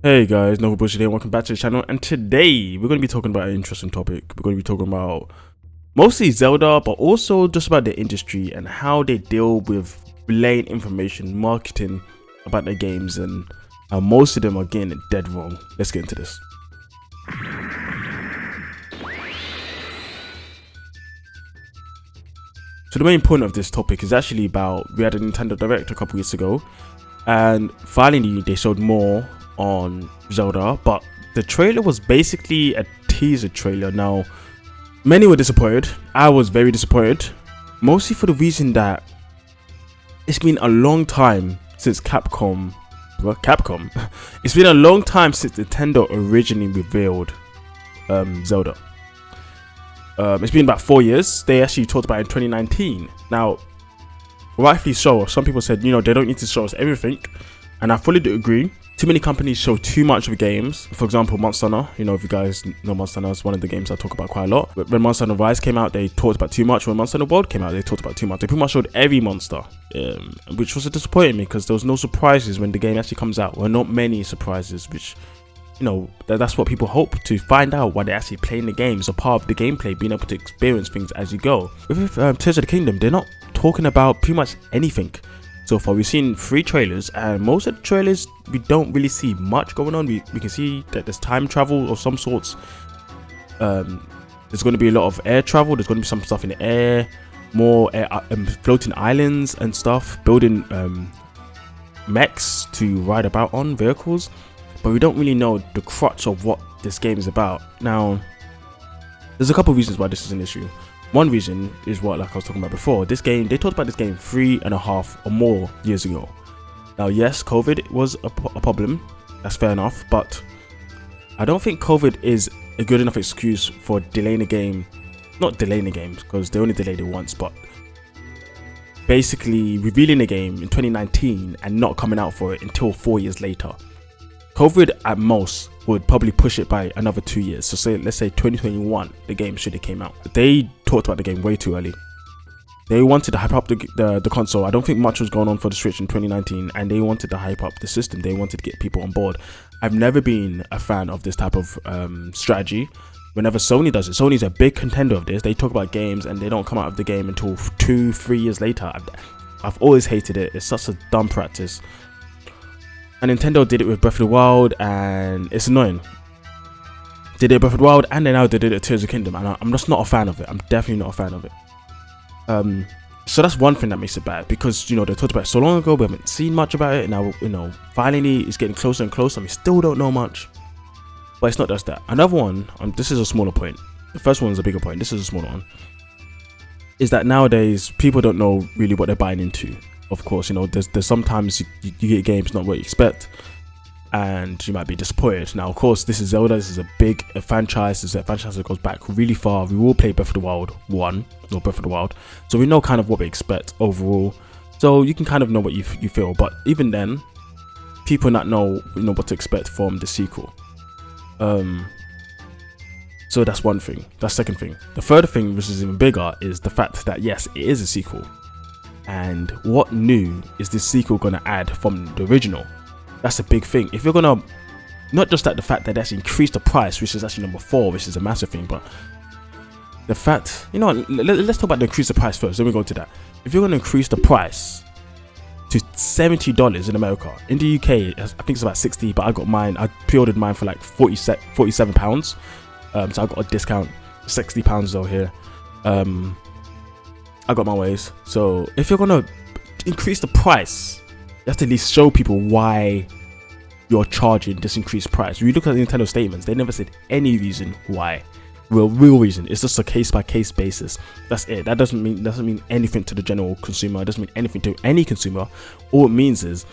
Hey guys, Nova Bush here, welcome back to the channel, and today we're going to be talking about an interesting topic. We're going to be talking about mostly Zelda, but also just about the industry and how they deal with relaying information, marketing about their games, and how most of them are getting it dead wrong. Let's get into this. So the main point of this topic is actually about, we had a Nintendo Direct a couple weeks ago, and finally they showed more on Zelda, but the trailer was basically a teaser trailer. Now, many were disappointed. I was very disappointed, mostly for the reason that it's been a long time since Capcom. It's been a long time since Nintendo originally revealed Zelda. It's been about 4 years. They actually talked about it in 2019. Now, rightfully so. Some people said, they don't need to show us everything, and I fully do agree. Too many companies show too much of games. For example, Monster Hunter. If you guys know Monster Hunter, is one of the games I talk about quite a lot. But when Monster Hunter Rise came out, they talked about too much. When Monster Hunter World came out, they talked about too much. They pretty much showed every monster, which was disappointing me because there was no surprises when the game actually comes out. Well, not many surprises, which, that's what people hope to find out while they're actually playing the game. It's a part of the gameplay, being able to experience things as you go. With Tears of the Kingdom, they're not talking about pretty much anything. So far, we've seen 3 trailers, and most of the trailers, we don't really see much going on. We can see that there's time travel of some sorts. There's going to be a lot of air travel. There's going to be some stuff in the air, more air, floating islands and stuff, building mechs to ride about on, vehicles. But we don't really know the crux of what this game is about. Now, there's a couple of reasons why this is an issue. One reason is what, like I was talking about before, they talked about this game 3.5 or more years ago. Now, yes, COVID was a problem, that's fair enough, but I don't think COVID is a good enough excuse for delaying a game. Not delaying the game, because they only delayed it once, but basically revealing a game in 2019 and not coming out for it until 4 years later. COVID at most would probably push it by another 2 years. So let's say 2021, the game should have came out. They talked about the game way too early. They wanted to hype up the console. I don't think much was going on for the Switch in 2019, and they wanted to hype up the system. They wanted to get people on board. I've never been a fan of this type of strategy. Whenever Sony does it, Sony's a big contender of this. They talk about games and they don't come out of the game until 2-3 years later. I've always hated it. It's such a dumb practice. And Nintendo did it with Breath of the Wild, and it's annoying. They did it with Breath of the Wild, and then now they did it with Tears of the Kingdom, and I'm just not a fan of it. I'm definitely not a fan of it. So that's one thing that makes it bad, because they talked about it so long ago, we haven't seen much about it, and now finally it's getting closer and closer, and we still don't know much. But it's not just that. Another one, this is a smaller point. The first one is a bigger point. This is a smaller one. Is that nowadays people don't know really what they're buying into. Of course, there's sometimes you get games not what you expect, and you might be disappointed. Now, of course, this is Zelda. This is a big franchise. This is a franchise that goes back really far. We will play Breath of the Wild 1 or Breath of the Wild, so we know kind of what we expect overall. So you can kind of know what you feel. But even then, people not know what to expect from the sequel. So that's one thing. That's second thing. The third thing, which is even bigger, is the fact that yes, it is a sequel. And what new is this sequel going to add from the original? That's a big thing. If you're going to, not just that the fact that that's increased the price, which is actually number 4, which is a massive thing, but the fact, let's talk about the increase the price first, then we go to that. If you're going to increase the price to $70 in America, in the UK, I think it's about 60, but I pre-ordered mine for like 47 pounds. So I got a discount, 60 pounds though here. I got my ways. So if you're gonna increase the price, you have to at least show people why you're charging this increased price. When you look at the Nintendo statements, they never said any reason why. Real reason. It's just a case-by-case basis. That's it. That doesn't mean anything to the general consumer. It doesn't mean anything to any consumer. All it means is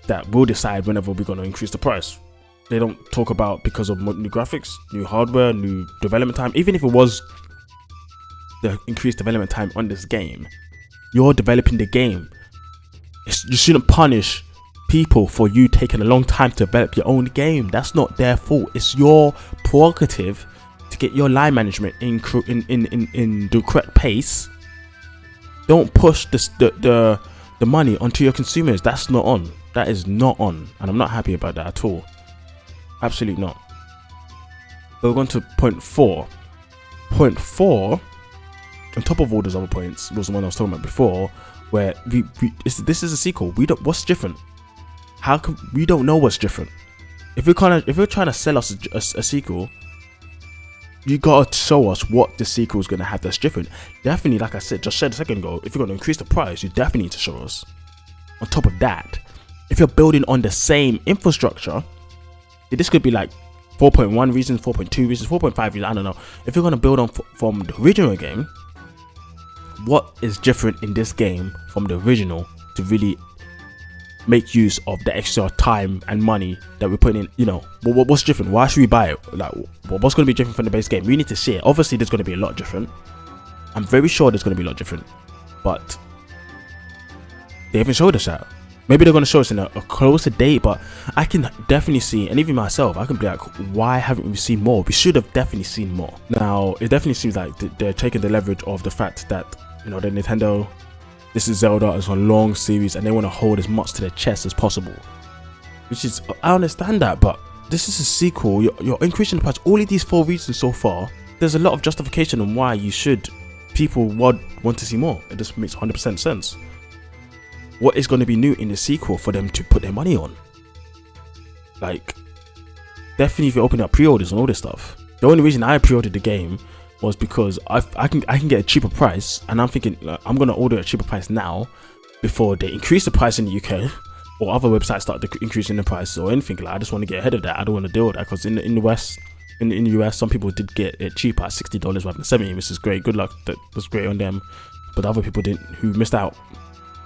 that we'll decide whenever we're gonna increase the price. They don't talk about because of new graphics, new hardware, new development time. Even if it was the increased development time on this game, you're developing the game. You shouldn't punish people for you taking a long time to develop your own game. That's not their fault. It's your prerogative to get your line management in the correct pace. Don't push the money onto your consumers. That's not on. That is not on, and I'm not happy about that at all. Absolutely not. But we're going to point 4. Point 4, on top of all those other points, was the one I was talking about before, where this is a sequel. What's different? How can we don't know what's different? If you're trying to sell us a sequel, you gotta show us what the sequel is gonna have that's different. Definitely, like I said, just said a second ago, if you're gonna increase the price, you definitely need to show us. On top of that, if you're building on the same infrastructure, this could be like 4.1 reasons, 4.2 reasons, 4.5 reasons, I don't know. If you're gonna build on from the original game, what is different in this game from the original to really make use of the extra time and money that we're putting in? You know, what's different? Why should we buy it? Like, what's going to be different from the base game? We need to see it. Obviously, there's going to be a lot different. I'm very sure there's going to be a lot different, but they haven't showed us that. Maybe they're going to show us in a closer date, but I can definitely see, and even myself, I can be like, why haven't we seen more? We should have definitely seen more. Now, it definitely seems like they're taking the leverage of the fact that, you know, the Nintendo, this is Zelda, it's a long series, and they want to hold as much to their chest as possible. Which is, I understand that, but this is a sequel. You're increasing the price. All of these 4 reasons so far, there's a lot of justification on why people would want to see more. It just makes 100% sense. What is going to be new in the sequel for them to put their money on? Like, definitely if you're opening up pre-orders and all this stuff. The only reason I pre-ordered the game was because I can get a cheaper price, and I'm thinking I'm gonna order a cheaper price now before they increase the price in the UK or other websites start increasing the price or anything. Like, I just want to get ahead of that. I don't want to deal with that, because in the West, in the US, some people did get it cheaper at $60 rather than $70, which is great. Good luck, that was great on them. But other people didn't, who missed out.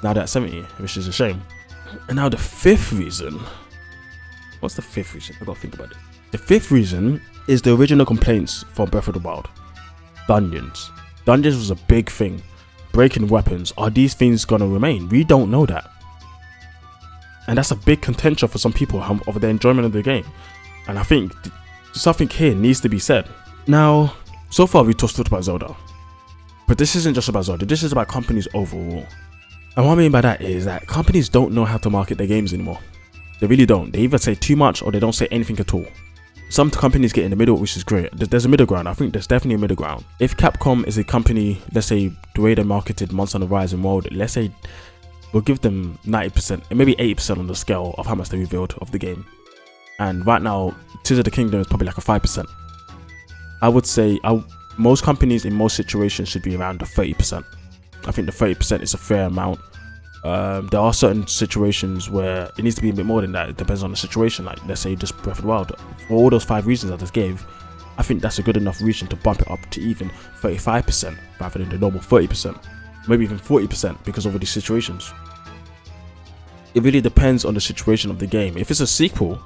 Now they're at $70, which is a shame. And now the 5th reason. What's the 5th reason? I gotta think about it. The 5th reason is the original complaints from Breath of the Wild. Dungeons was a big thing. Breaking weapons. Are these things gonna remain? We don't know that, and that's a big contention for some people of their enjoyment of the game. And I think something here needs to be said. Now, so far we talked about Zelda, but this isn't just about Zelda. This is about companies overall. And what I mean by that is that companies don't know how to market their games anymore. They really don't. They either say too much or they don't say anything at all. Some companies get in the middle, which is great. There's a middle ground. I think there's definitely a middle ground. If Capcom is a company, let's say the way they marketed Monster Hunter Rise and World, let's say we'll give them 90%, maybe 80% on the scale of how much they revealed of the game. And right now, Tears of the Kingdom is probably like a 5%. I would say most companies in most situations should be around the 30%. I think the 30% is a fair amount. There are certain situations where it needs to be a bit more than that. It depends on the situation. Like, let's say just Breath of the Wild. For all those 5 reasons I just gave, I think that's a good enough reason to bump it up to even 35% rather than the normal 30%. Maybe even 40% because of all these situations. It really depends on the situation of the game. If it's a sequel,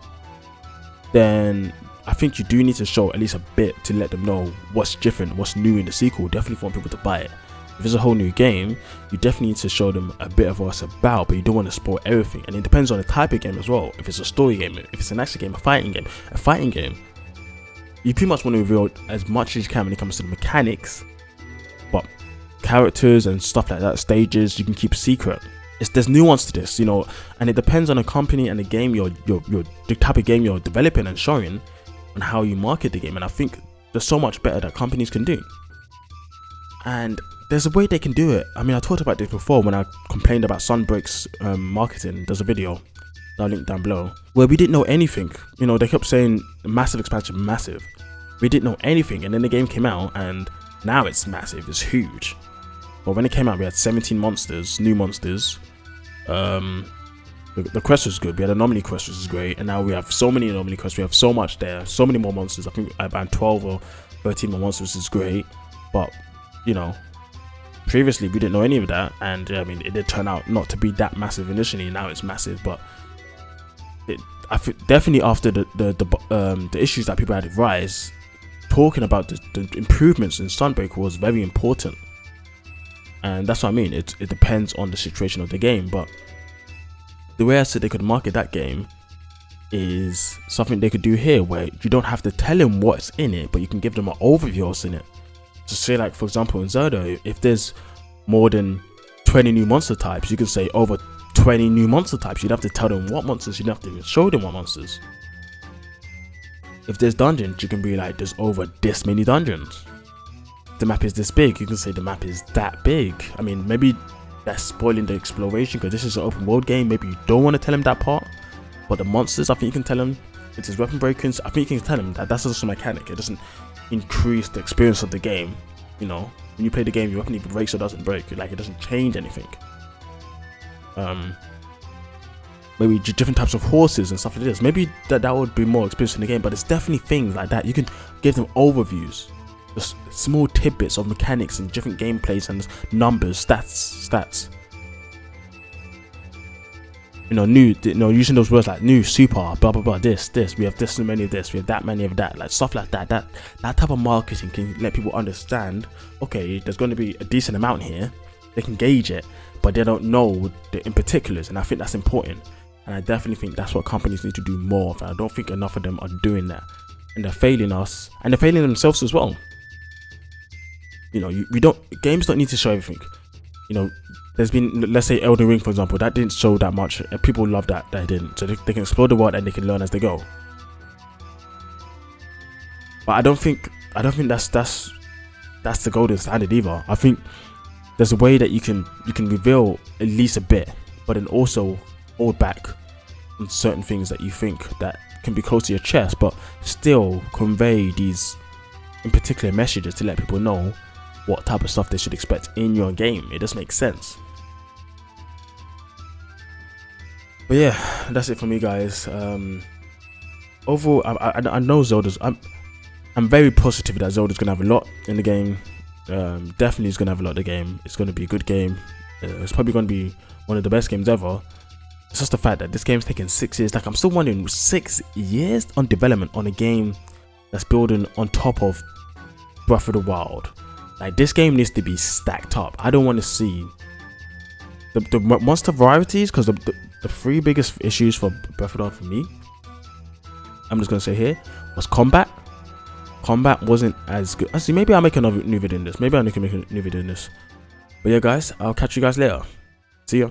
then I think you do need to show at least a bit to let them know what's different, what's new in the sequel. Definitely want people to buy it. If it's a whole new game, you definitely need to show them a bit of what it's about, but you don't want to spoil everything. And it depends on the type of game as well. If it's a story game, if it's an action game, a fighting game, you pretty much want to reveal as much as you can when it comes to the mechanics. But characters and stuff like that, stages, you can keep secret. There's nuance to this, you know, and it depends on the company and the game the type of game you're developing and showing, and how you market the game. And I think there's so much better that companies can do. And there's a way they can do it. I mean, I talked about this before when I complained about Sunbreak's marketing. There's a video that I'll link down below where we didn't know anything. You know, they kept saying massive expansion, massive. We didn't know anything, and then the game came out, and now it's massive. It's huge. But when it came out, we had 17 monsters, new monsters. The quest was good. We had anomaly quest, which is great, and now we have so many anomaly quests. We have so much there, so many more monsters. I think about 12 or 13 more monsters, which is great. But you know, previously we didn't know any of that, and I mean, it did turn out not to be that massive initially. Now it's massive, but I think definitely after the issues that people had with Rise, talking about the improvements in Sunbreak was very important. And that's what I mean. It depends on the situation of the game, but the way I said they could market that game is something they could do here, where you don't have to tell them what's in it, but you can give them an overview of what's in it. So say, like, for example, in Zelda, if there's more than 20 new monster types, you can say over 20 new monster types. You'd have to tell them what monsters. You'd have to show them what monsters. If there's dungeons, you can be like, there's over this many dungeons. The map is this big, you can say the map is that big. I mean, maybe that's spoiling the exploration because this is an open world game. Maybe you don't want to tell him that part. But the monsters, I think you can tell him. It's his weapon breakings. I think you can tell him that that's just a mechanic. It doesn't increase the experience of the game. You know, when you play the game, your weapon either breaks or doesn't break. Like, it doesn't change anything. Maybe different types of horses and stuff like this. Maybe that would be more experience in the game. But it's definitely things like that. You can give them overviews. Just small tidbits of mechanics and different gameplays and numbers, stats. You know, using those words like new, super, blah blah blah. This. We have this many of this. We have that many of that. Like stuff like that. That type of marketing can let people understand. Okay, there's going to be a decent amount here. They can gauge it, but they don't know the in particulars, and I think that's important. And I definitely think that's what companies need to do more of. And I don't think enough of them are doing that, and they're failing us, and they're failing themselves as well. You know, games don't need to show everything. You know, there's been, let's say Elden Ring for example, that didn't show that much. People love that didn't. So they can explore the world and they can learn as they go. But I don't think that's the golden standard either. I think there's a way that you can reveal at least a bit, but then also hold back on certain things that you think that can be close to your chest, but still convey these in particular messages to let people know what type of stuff they should expect in your game. It does make sense. But yeah, that's it for me, guys. Overall, I know Zelda's. I'm very positive that Zelda's gonna have a lot in the game. Definitely is gonna have a lot in the game. It's gonna be a good game. It's probably gonna be one of the best games ever. It's just the fact that this game's taken 6 years. Like, I'm still wondering, 6 years on development on a game that's building on top of Breath of the Wild. Like, this game needs to be stacked up. I don't want to see the monster varieties, because the 3 biggest issues for Breath of the Wild for me, I'm just gonna say here, was combat. Combat wasn't as good. Actually, maybe I'll make another new video in this. Maybe I'll make a new video in this. But yeah, guys, I'll catch you guys later. See ya.